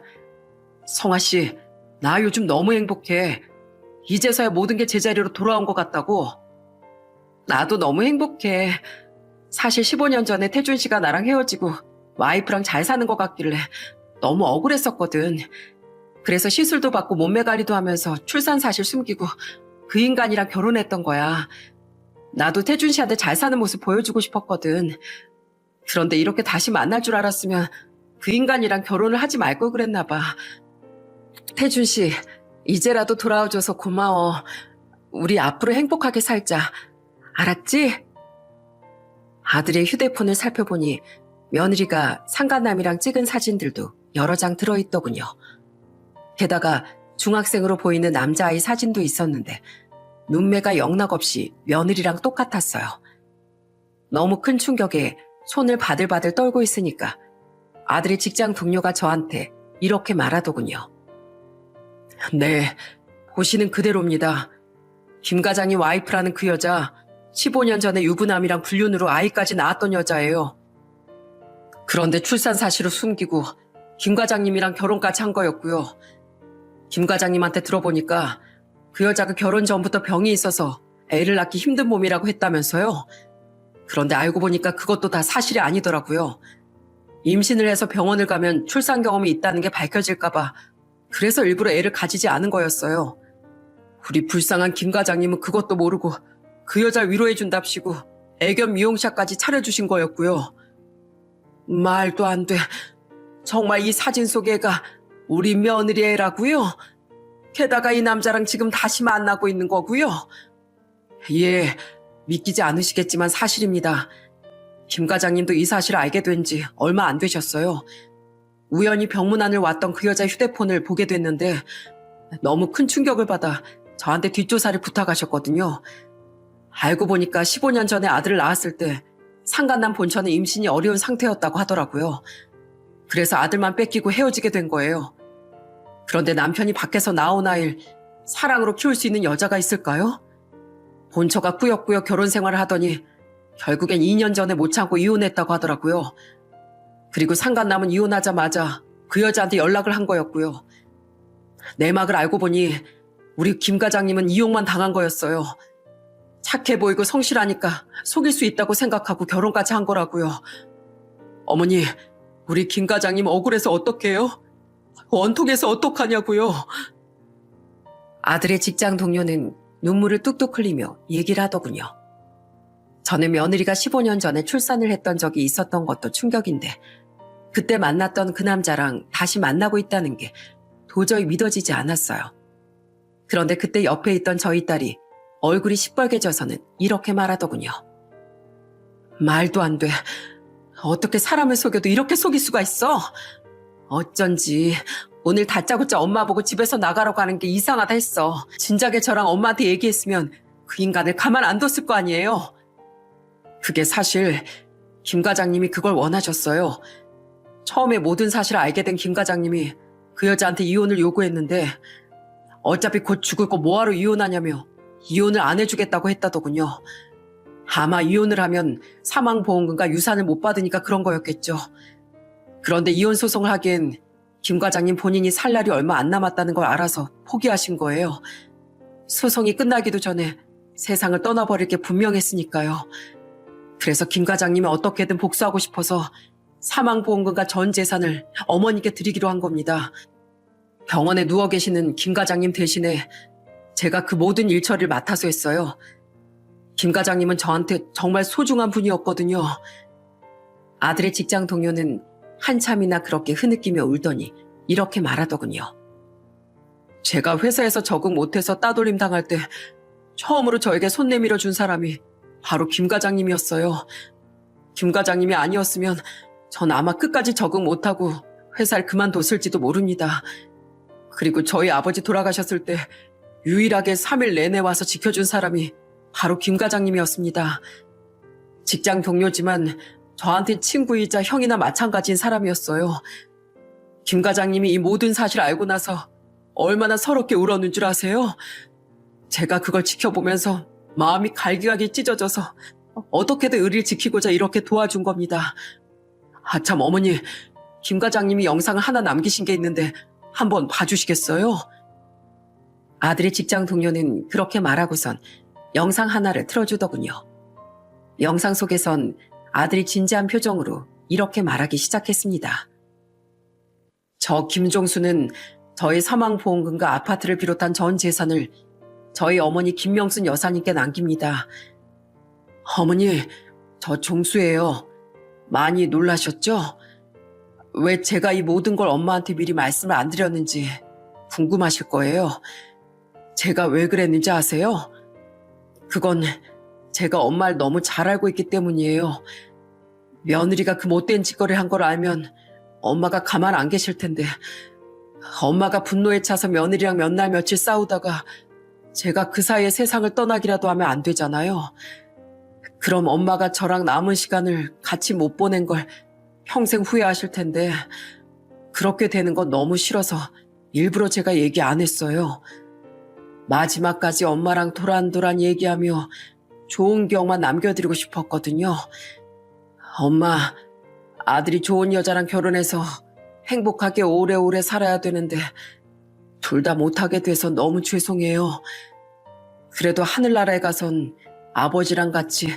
[SPEAKER 1] 성아 씨, 나 요즘 너무 행복해. 이제서야 모든 게 제자리로 돌아온 것 같다고. 나도 너무 행복해. 사실 15년 전에 태준 씨가 나랑 헤어지고 와이프랑 잘 사는 것 같길래 너무 억울했었거든. 그래서 시술도 받고 몸매 관리도 하면서 출산 사실 숨기고 그 인간이랑 결혼했던 거야. 나도 태준 씨한테 잘 사는 모습 보여주고 싶었거든. 그런데 이렇게 다시 만날 줄 알았으면 그 인간이랑 결혼을 하지 말 걸 그랬나 봐. 태준 씨, 이제라도 돌아와줘서 고마워. 우리 앞으로 행복하게 살자. 알았지? 아들의 휴대폰을 살펴보니 며느리가 상간남이랑 찍은 사진들도 여러 장 들어있더군요. 게다가 중학생으로 보이는 남자아이 사진도 있었는데 눈매가 영락없이 며느리랑 똑같았어요. 너무 큰 충격에 손을 바들바들 떨고 있으니까 아들의 직장 동료가 저한테 이렇게 말하더군요. 네, 보시는 그대로입니다. 김 과장님 와이프라는 그 여자 15년 전에 유부남이랑 불륜으로 아이까지 낳았던 여자예요. 그런데 출산 사실을 숨기고 김 과장님이랑 결혼까지 한 거였고요. 김 과장님한테 들어보니까 그 여자가 결혼 전부터 병이 있어서 애를 낳기 힘든 몸이라고 했다면서요. 그런데 알고 보니까 그것도 다 사실이 아니더라고요. 임신을 해서 병원을 가면 출산 경험이 있다는 게 밝혀질까 봐 그래서 일부러 애를 가지지 않은 거였어요. 우리 불쌍한 김 과장님은 그것도 모르고 그 여자를 위로해준답시고 애견 미용샵까지 차려주신 거였고요. 말도 안 돼. 정말 이 사진 속 애가 우리 며느리 애라고요? 게다가 이 남자랑 지금 다시 만나고 있는 거고요. 예, 믿기지 않으시겠지만 사실입니다. 김 과장님도 이 사실을 알게 된 지 얼마 안 되셨어요. 우연히 병문안을 왔던 그 여자 휴대폰을 보게 됐는데 너무 큰 충격을 받아 저한테 뒷조사를 부탁하셨거든요. 알고 보니까 15년 전에 아들을 낳았을 때 상간남 본처는 임신이 어려운 상태였다고 하더라고요. 그래서 아들만 뺏기고 헤어지게 된 거예요. 그런데 남편이 밖에서 낳은 아이를 사랑으로 키울 수 있는 여자가 있을까요? 본처가 꾸역꾸역 결혼 생활을 하더니 결국엔 2년 전에 못 참고 이혼했다고 하더라고요. 그리고 상간남은 이혼하자마자 그 여자한테 연락을 한 거였고요. 내막을 알고 보니 우리 김 과장님은 이용만 당한 거였어요. 착해 보이고 성실하니까 속일 수 있다고 생각하고 결혼까지 한 거라고요. 어머니, 우리 김 과장님 억울해서 어떡해요? 원통해서 어떡하냐고요. 아들의 직장 동료는 눈물을 뚝뚝 흘리며 얘기를 하더군요. 저는 며느리가 15년 전에 출산을 했던 적이 있었던 것도 충격인데 그때 만났던 그 남자랑 다시 만나고 있다는 게 도저히 믿어지지 않았어요. 그런데 그때 옆에 있던 저희 딸이 얼굴이 시뻘개져서는 이렇게 말하더군요. 말도 안 돼. 어떻게 사람을 속여도 이렇게 속일 수가 있어? 어쩐지 오늘 다짜고짜 엄마 보고 집에서 나가라고 하는 게 이상하다 했어. 진작에 저랑 엄마한테 얘기했으면 그 인간을 가만 안 뒀을 거 아니에요. 그게 사실 김 과장님이 그걸 원하셨어요. 처음에 모든 사실을 알게 된 김 과장님이 그 여자한테 이혼을 요구했는데 어차피 곧 죽을 거 뭐하러 이혼하냐며 이혼을 안 해주겠다고 했다더군요. 아마 이혼을 하면 사망보험금과 유산을 못 받으니까 그런 거였겠죠. 그런데 이혼 소송을 하기엔 김 과장님 본인이 살 날이 얼마 안 남았다는 걸 알아서 포기하신 거예요. 소송이 끝나기도 전에 세상을 떠나버릴 게 분명했으니까요. 그래서 김 과장님이 어떻게든 복수하고 싶어서 사망보험금과 전 재산을 어머니께 드리기로 한 겁니다. 병원에 누워 계시는 김 과장님 대신에 제가 그 모든 일처리를 맡아서 했어요. 김 과장님은 저한테 정말 소중한 분이었거든요. 아들의 직장 동료는 한참이나 그렇게 흐느끼며 울더니 이렇게 말하더군요. 제가 회사에서 적응 못해서 따돌림 당할 때 처음으로 저에게 손 내밀어 준 사람이 바로 김 과장님이었어요. 김 과장님이 아니었으면 전 아마 끝까지 적응 못하고 회사를 그만뒀을지도 모릅니다. 그리고 저희 아버지 돌아가셨을 때 유일하게 3일 내내 와서 지켜준 사람이 바로 김 과장님이었습니다. 직장 동료지만 저한테 친구이자 형이나 마찬가지인 사람이었어요. 김 과장님이 이 모든 사실을 알고 나서 얼마나 서럽게 울었는 줄 아세요? 제가 그걸 지켜보면서 마음이 갈기갈기 찢어져서 어떻게든 의리를 지키고자 이렇게 도와준 겁니다. 참 어머니, 김 과장님이 영상을 하나 남기신 게 있는데 한번 봐주시겠어요? 아들의 직장 동료는 그렇게 말하고선 영상 하나를 틀어주더군요. 영상 속에선 아들이 진지한 표정으로 이렇게 말하기 시작했습니다. 저 김종수는 저희 사망보험금과 아파트를 비롯한 전 재산을 저희 어머니 김명순 여사님께 남깁니다. 어머니, 저 종수예요. 많이 놀라셨죠? 왜 제가 이 모든 걸 엄마한테 미리 말씀을 안 드렸는지 궁금하실 거예요. 제가 왜 그랬는지 아세요? 그건 제가 엄마를 너무 잘 알고 있기 때문이에요. 며느리가 그 못된 짓거리를 한 걸 알면 엄마가 가만 안 계실 텐데 엄마가 분노에 차서 며느리랑 몇 날 며칠 싸우다가 제가 그 사이에 세상을 떠나기라도 하면 안 되잖아요. 그럼 엄마가 저랑 남은 시간을 같이 못 보낸 걸 평생 후회하실 텐데 그렇게 되는 건 너무 싫어서 일부러 제가 얘기 안 했어요. 마지막까지 엄마랑 도란도란 얘기하며 좋은 기억만 남겨드리고 싶었거든요. 엄마, 아들이 좋은 여자랑 결혼해서 행복하게 오래오래 살아야 되는데 둘 다 못하게 돼서 너무 죄송해요. 그래도 하늘나라에 가선 아버지랑 같이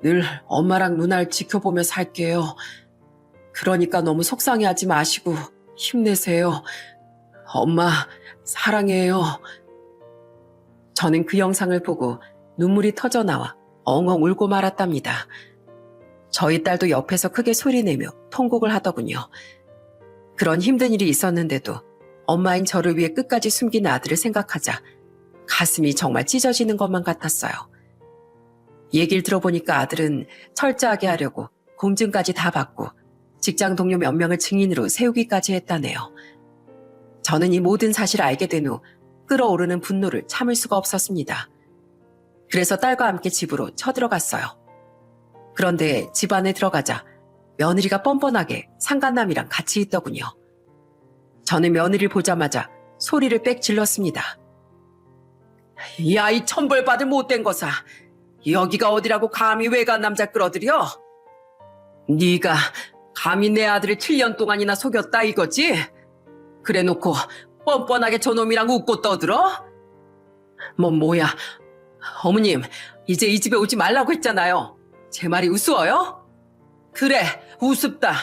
[SPEAKER 1] 늘 엄마랑 누나를 지켜보며 살게요. 그러니까 너무 속상해하지 마시고 힘내세요. 엄마, 사랑해요. 저는 그 영상을 보고 눈물이 터져나와 엉엉 울고 말았답니다. 저희 딸도 옆에서 크게 소리내며 통곡을 하더군요. 그런 힘든 일이 있었는데도 엄마인 저를 위해 끝까지 숨긴 아들을 생각하자 가슴이 정말 찢어지는 것만 같았어요. 얘기를 들어보니까 아들은 철저하게 하려고 공증까지 다 받고 직장 동료 몇 명을 증인으로 세우기까지 했다네요. 저는 이 모든 사실을 알게 된 후 끓어오르는 분노를 참을 수가 없었습니다. 그래서 딸과 함께 집으로 쳐들어갔어요. 그런데 집 안에 들어가자 며느리가 뻔뻔하게 상간남이랑 같이 있더군요. 저는 며느리를 보자마자 소리를 빽 질렀습니다. 이 아이 천벌받을 못된 거사. 여기가 어디라고 감히 외간 남자 끌어들여? 네가 감히 내 아들을 7년 동안이나 속였다 이거지? 그래놓고 뻔뻔하게 저놈이랑 웃고 떠들어? 뭐야. 어머님, 이제 이 집에 오지 말라고 했잖아요. 제 말이 우스워요? 그래, 우습다.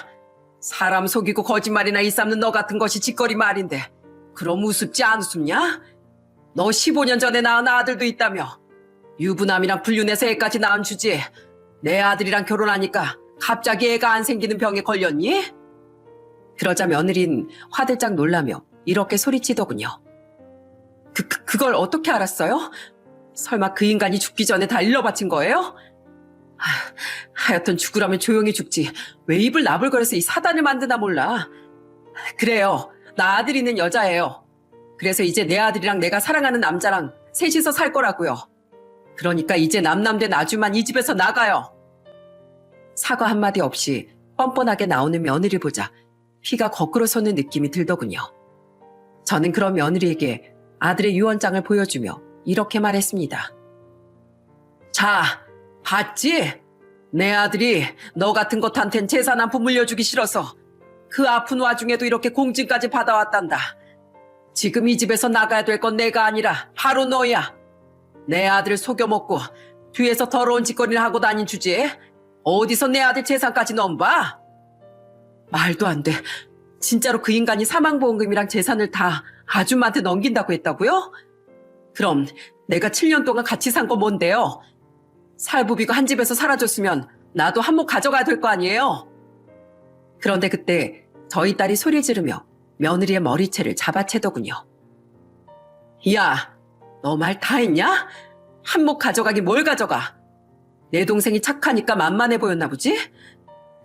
[SPEAKER 1] 사람 속이고 거짓말이나 일삼는 너 같은 것이 짓거리 말인데 그럼 우습지 안 우습냐? 너 15년 전에 낳은 아들도 있다며. 유부남이랑 불륜해서 애까지 낳은 주제에 내 아들이랑 결혼하니까 갑자기 애가 안 생기는 병에 걸렸니? 그러자 며느린 화들짝 놀라며 이렇게 소리치더군요. 그걸 어떻게 알았어요? 설마 그 인간이 죽기 전에 다 일러바친 거예요? 하여튼 죽으라면 조용히 죽지 왜 입을 나불거려서 이 사단을 만드나 몰라. 그래요, 나 아들 있는 여자예요. 그래서 이제 내 아들이랑 내가 사랑하는 남자랑 셋이서 살 거라고요. 그러니까 이제 남남된 아주만 이 집에서 나가요. 사과 한마디 없이 뻔뻔하게 나오는 며느리 보자 피가 거꾸로 솟는 느낌이 들더군요. 저는 그런 며느리에게 아들의 유언장을 보여주며 이렇게 말했습니다. 자, 봤지? 내 아들이 너 같은 것한텐 재산 한 푼 물려주기 싫어서 그 아픈 와중에도 이렇게 공증까지 받아왔단다. 지금 이 집에서 나가야 될 건 내가 아니라 바로 너야. 내 아들을 속여먹고 뒤에서 더러운 짓거리를 하고 다닌 주제에 어디서 내 아들 재산까지 넘봐? 말도 안 돼. 진짜로 그 인간이 사망보험금이랑 재산을 다 아줌마한테 넘긴다고 했다고요? 그럼 내가 7년 동안 같이 산 거 뭔데요? 살부비가 한 집에서 사라졌으면 나도 한몫 가져가야 될 거 아니에요? 그런데 그때 저희 딸이 소리 지르며 며느리의 머리채를 잡아채더군요. 야, 너 말 다 했냐? 한몫 가져가긴 뭘 가져가? 내 동생이 착하니까 만만해 보였나 보지?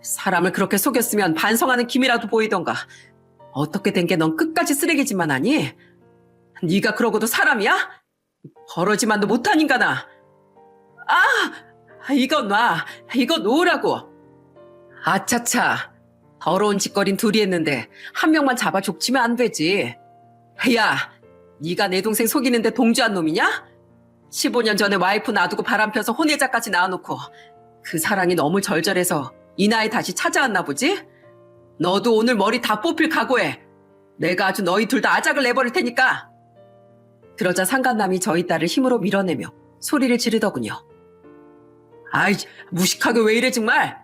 [SPEAKER 1] 사람을 그렇게 속였으면 반성하는 김이라도 보이던가. 어떻게 된 게 넌 끝까지 쓰레기짓만 하니? 네가 그러고도 사람이야? 버러지만도 못한 인간아. 이건 놔. 이거 놓으라고. 아차차. 더러운 짓거린 둘이 했는데 한 명만 잡아 족치면 안 되지. 야, 네가 내 동생 속이는데 동조한 놈이냐? 15년 전에 와이프 놔두고 바람 펴서 혼외자까지 낳아놓고 그 사랑이 너무 절절해서 이 나이에 다시 찾아왔나 보지? 너도 오늘 머리 다 뽑힐 각오해. 내가 아주 너희 둘 다 아작을 내버릴 테니까. 그러자 상간남이 저희 딸을 힘으로 밀어내며 소리를 지르더군요. 아이, 무식하게 왜 이래 정말?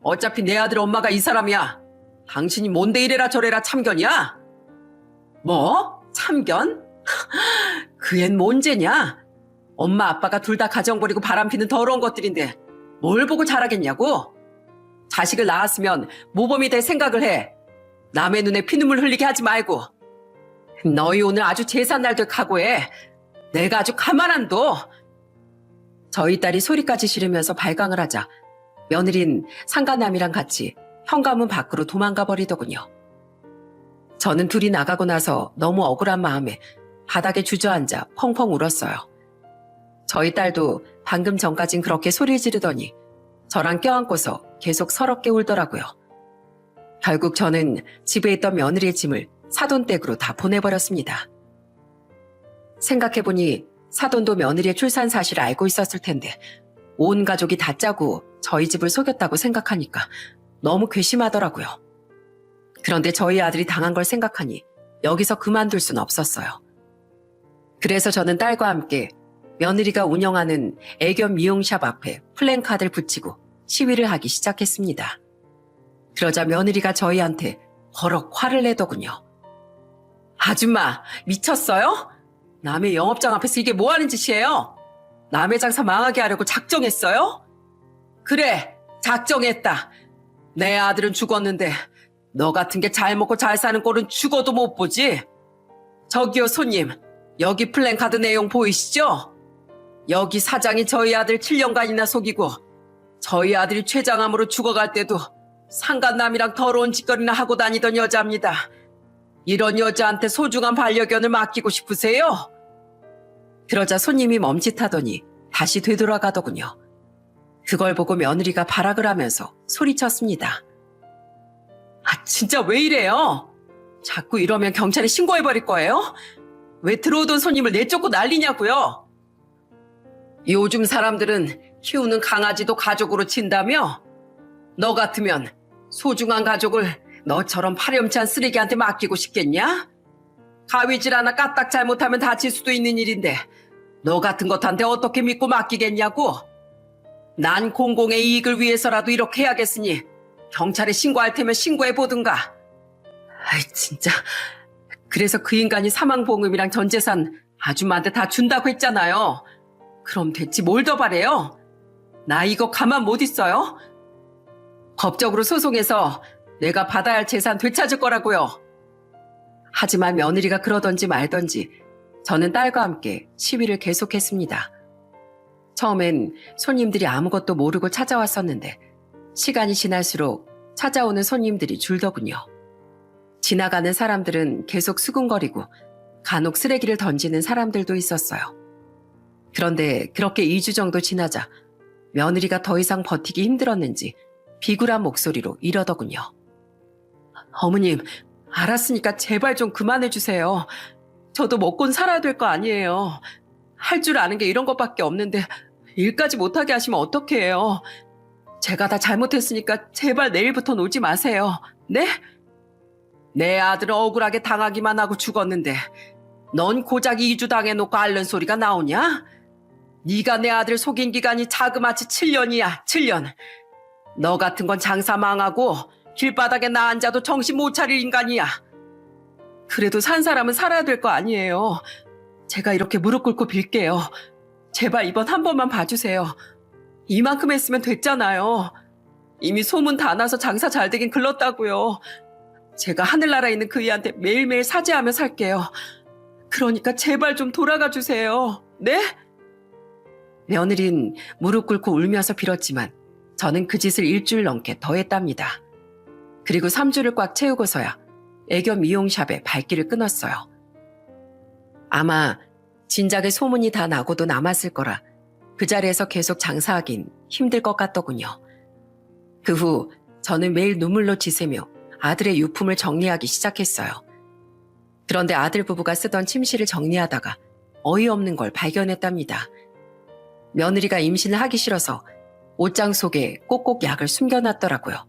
[SPEAKER 1] 어차피 내 아들 엄마가 이 사람이야. 당신이 뭔데 이래라 저래라 참견이야? 뭐? 참견? 그 앤 뭔 죄냐? 엄마 아빠가 둘 다 가정 버리고 바람피는 더러운 것들인데 뭘 보고 자라겠냐고? 자식을 낳았으면 모범이 될 생각을 해. 남의 눈에 피눈물 흘리게 하지 말고. 너희 오늘 아주 제삿날 될 각오해. 내가 아주 가만 안 둬. 저희 딸이 소리까지 지르면서 발광을 하자 며느린 상간남이랑 같이 현관문 밖으로 도망가 버리더군요. 저는 둘이 나가고 나서 너무 억울한 마음에 바닥에 주저앉아 펑펑 울었어요. 저희 딸도 방금 전까진 그렇게 소리 지르더니 저랑 껴안고서 계속 서럽게 울더라고요. 결국 저는 집에 있던 며느리의 짐을 사돈댁으로 다 보내버렸습니다. 생각해보니 사돈도 며느리의 출산 사실을 알고 있었을 텐데 온 가족이 다 짜고 저희 집을 속였다고 생각하니까 너무 괘씸하더라고요. 그런데 저희 아들이 당한 걸 생각하니 여기서 그만둘 순 없었어요. 그래서 저는 딸과 함께 며느리가 운영하는 애견 미용샵 앞에 플랜카드를 붙이고 시위를 하기 시작했습니다. 그러자 며느리가 저희한테 버럭 화를 내더군요. 아줌마, 미쳤어요? 남의 영업장 앞에서 이게 뭐 하는 짓이에요? 남의 장사 망하게 하려고 작정했어요? 그래, 작정했다. 내 아들은 죽었는데 너 같은 게 잘 먹고 잘 사는 꼴은 죽어도 못 보지? 저기요 손님, 여기 플랜카드 내용 보이시죠? 여기 사장이 저희 아들 7년간이나 속이고 저희 아들이 췌장암으로 죽어갈 때도 상간남이랑 더러운 짓거리나 하고 다니던 여자입니다. 이런 여자한테 소중한 반려견을 맡기고 싶으세요? 그러자 손님이 멈칫하더니 다시 되돌아가더군요. 그걸 보고 며느리가 발악을 하면서 소리쳤습니다. 진짜 왜 이래요? 자꾸 이러면 경찰에 신고해버릴 거예요? 왜 들어오던 손님을 내쫓고 난리냐고요? 요즘 사람들은 키우는 강아지도 가족으로 친다며? 너 같으면 소중한 가족을 너처럼 파렴치한 쓰레기한테 맡기고 싶겠냐? 가위질 하나 까딱 잘못하면 다칠 수도 있는 일인데 너 같은 것한테 어떻게 믿고 맡기겠냐고? 난 공공의 이익을 위해서라도 이렇게 해야겠으니 경찰에 신고할 테면 신고해보든가. 아이 진짜. 그래서 그 인간이 사망보험금이랑 전 재산 아줌마한테 다 준다고 했잖아요. 그럼 됐지 뭘 더 바래요? 나 이거 가만 못 있어요? 법적으로 소송해서 내가 받아야 할 재산 되찾을 거라고요. 하지만 며느리가 그러던지 말던지 저는 딸과 함께 시위를 계속했습니다. 처음엔 손님들이 아무것도 모르고 찾아왔었는데 시간이 지날수록 찾아오는 손님들이 줄더군요. 지나가는 사람들은 계속 수군거리고 간혹 쓰레기를 던지는 사람들도 있었어요. 그런데 그렇게 2주 정도 지나자 며느리가 더 이상 버티기 힘들었는지 비굴한 목소리로 이러더군요. 어머님, 알았으니까 제발 좀 그만해주세요. 저도 먹고는 살아야 될 거 아니에요. 할 줄 아는 게 이런 것밖에 없는데 일까지 못하게 하시면 어떡해요. 제가 다 잘못했으니까 제발 내일부터는 오지 마세요. 네? 내 아들은 억울하게 당하기만 하고 죽었는데 넌 고작 이주 당해놓고 앓는 소리가 나오냐? 네가 내 아들 속인 기간이 자그마치 7년이야, 7년. 너 같은 건 장사 망하고 길바닥에 나 앉아도 정신 못 차릴 인간이야. 그래도 산 사람은 살아야 될 거 아니에요. 제가 이렇게 무릎 꿇고 빌게요. 제발 이번 한 번만 봐주세요. 이만큼 했으면 됐잖아요. 이미 소문 다 나서 장사 잘 되긴 글렀다고요. 제가 하늘나라에 있는 그이한테 매일매일 사죄하며 살게요. 그러니까 제발 좀 돌아가 주세요. 네? 며느린 무릎 꿇고 울면서 빌었지만 저는 그 짓을 일주일 넘게 더 했답니다. 그리고 3주를 꽉 채우고서야 애교 미용샵에 발길을 끊었어요. 아마 진작에 소문이 다 나고도 남았을 거라 그 자리에서 계속 장사하긴 힘들 것 같더군요. 그 후 저는 매일 눈물로 지새며 아들의 유품을 정리하기 시작했어요. 그런데 아들 부부가 쓰던 침실을 정리하다가 어이없는 걸 발견했답니다. 며느리가 임신을 하기 싫어서 옷장 속에 꼭꼭 약을 숨겨놨더라고요.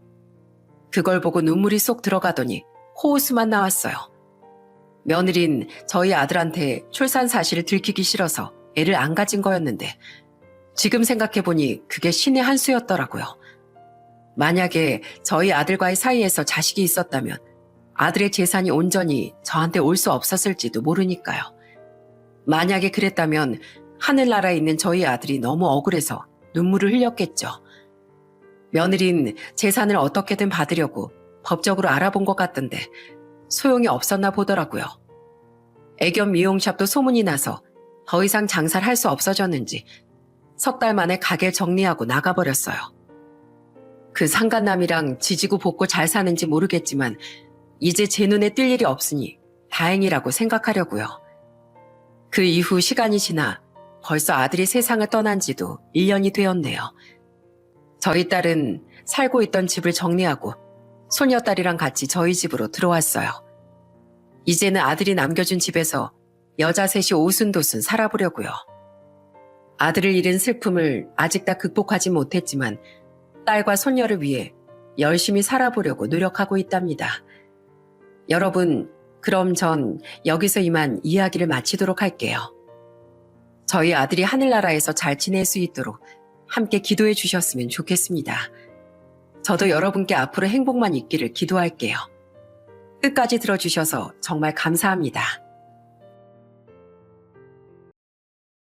[SPEAKER 1] 그걸 보고 눈물이 쏙 들어가더니 호호수만 나왔어요. 며느린 저희 아들한테 출산 사실을 들키기 싫어서 애를 안 가진 거였는데 지금 생각해보니 그게 신의 한 수였더라고요. 만약에 저희 아들과의 사이에서 자식이 있었다면 아들의 재산이 온전히 저한테 올 수 없었을지도 모르니까요. 만약에 그랬다면 하늘나라에 있는 저희 아들이 너무 억울해서 눈물을 흘렸겠죠. 며느린 재산을 어떻게든 받으려고 법적으로 알아본 것 같던데 소용이 없었나 보더라고요. 애견 미용샵도 소문이 나서 더 이상 장사를 할 수 없어졌는지 석 달 만에 가게 정리하고 나가버렸어요. 그 상간남이랑 지지고 볶고 잘 사는지 모르겠지만 이제 제 눈에 띌 일이 없으니 다행이라고 생각하려고요. 그 이후 시간이 지나 벌써 아들이 세상을 떠난 지도 1년이 되었네요. 저희 딸은 살고 있던 집을 정리하고 손녀딸이랑 같이 저희 집으로 들어왔어요. 이제는 아들이 남겨준 집에서 여자 셋이 오순도순 살아보려고요. 아들을 잃은 슬픔을 아직 다 극복하지 못했지만 딸과 손녀를 위해 열심히 살아보려고 노력하고 있답니다. 여러분, 그럼 전 여기서 이만 이야기를 마치도록 할게요. 저희 아들이 하늘나라에서 잘 지낼 수 있도록 함께 기도해 주셨으면 좋겠습니다. 저도 여러분께 앞으로 행복만 있기를 기도할게요. 끝까지 들어주셔서 정말 감사합니다.